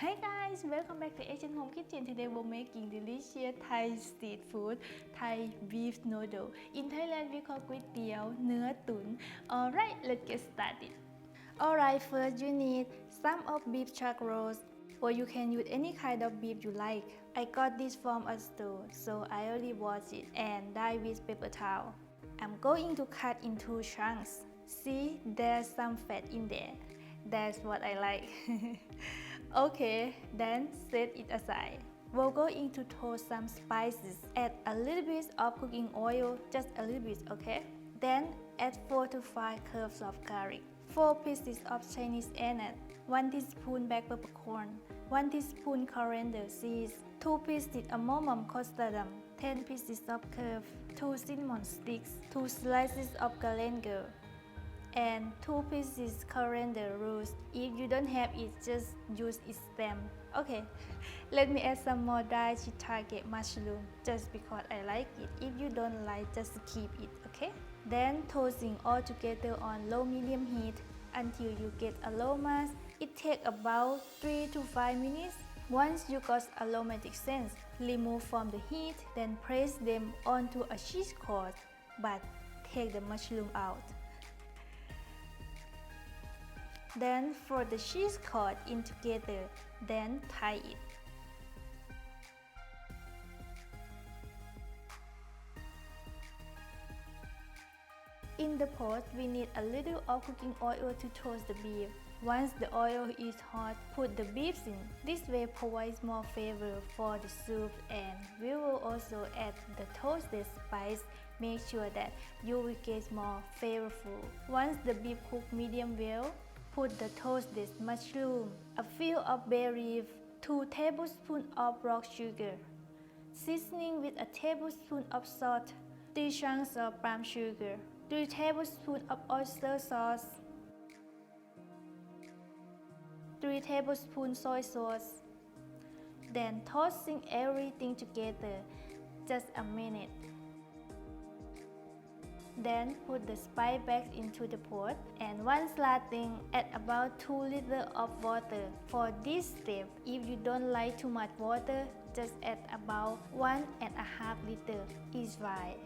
Hi guys, welcome back to Asian Home Kitchen. Today we're making delicious Thai street food, Thai beef noodle. In Thailand we call Kuay Tiaw Nuea Tun. Alright, let's get started. Alright, first you need some of beef chuck roast, or you can use any kind of beef you like. I got this from a store, so I already washed it and dyed with paper towel. I'm going to cut into chunks. See, there's some fat in there. That's what I like. Okay, then set it aside. We're going to toast some spices. Add a little bit of cooking oil, just a little bit, okay? Then add 4 to 5 cloves of garlic, 4 pieces of Chinese anise, 1 teaspoon black peppercorn, 1 teaspoon coriander seeds, 2 pieces amomum costatum, 10 pieces of cloves, 2 cinnamon sticks, 2 slices of galangal, and 2 pieces coriander roots. If you don't have it, just use its stem. Okay, let me add some more dried shiitake mushroom just because I like it. If you don't like, just keep it, okay? Then toasting all together on low-medium heat until you get aromas. It takes about 3 to 5 minutes. Once you got aromatic scents, remove from the heat, then place them onto a cheesecloth, but take the mushroom out. Then fold the cheesecloth in together, then tie it. In the pot, we need a little of cooking oil to toast the beef. Once the oil is hot, put the beef in. This way provides more flavor for the soup, and we will also add the toasted spice. Make sure that you will get more flavorful. Once the beef cooked medium well, put the toasted mushroom, a few of bay leaf, 2 tablespoons of rock sugar, seasoning with a tablespoon of salt, 3 chunks of brown sugar, 3 tablespoons of oyster sauce, 3 tablespoons soy sauce. Then tossing everything together, just a minute. Then put the spice back into the pot, and once last thing, add about 2 liters of water. For this step, if you don't like too much water, just add about 1.5 liters is fine.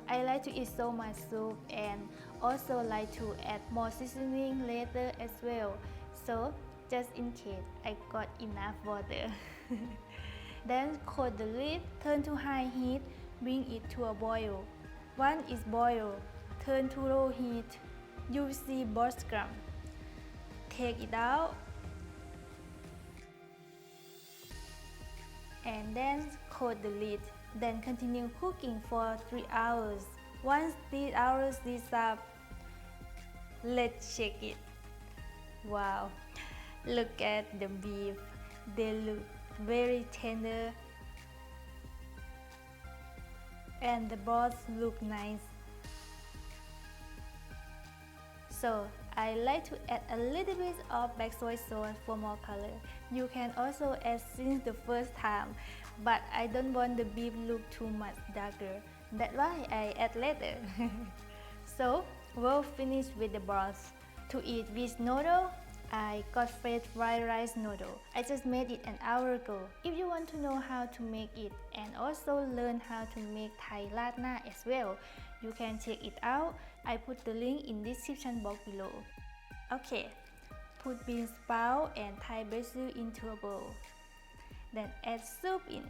I like to eat so much soup and also like to add more seasoning later as well. So just in case I got enough water. Then close the lid, turn to high heat, bring it to a boil. Once it's boiled, turn to low heat. You will see breadcrumb. Take it out and then close the lid. Then continue cooking for 3 hours. Once 3 hours is up, let's check it. Wow, look at the beef. They look very tender, and the balls look nice. So I like to add a little bit of black soy sauce for more color. You can also add since the first time, but I don't want the beef look too much darker. That's why I add later. So we'll finish with the balls. To eat with noodle, I got fresh fried rice noodle. I just made it an hour ago. If you want to know how to make it and also learn how to make Thai latna as well, you can check it out. I put the link in the description box below. Okay, put bean sprout and Thai basil into a bowl. Then add soup in.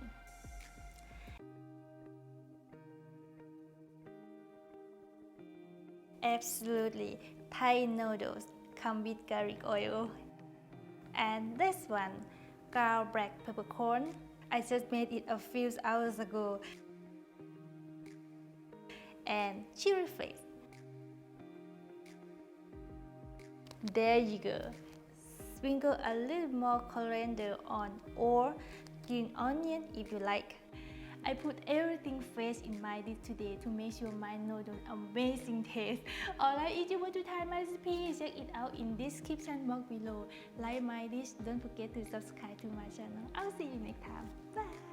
Absolutely, Thai noodles come with garlic oil. And this one, ground black peppercorn. I just made it a few hours ago. And chili flakes. There you go. Sprinkle a little more coriander on, or green onion if you like. I put everything fresh in my dish today to make sure my noodles amazing taste. Alright, if you want to try my recipe, check it out in the description box below. Like my dish, don't forget to subscribe to my channel. I'll see you next time. Bye!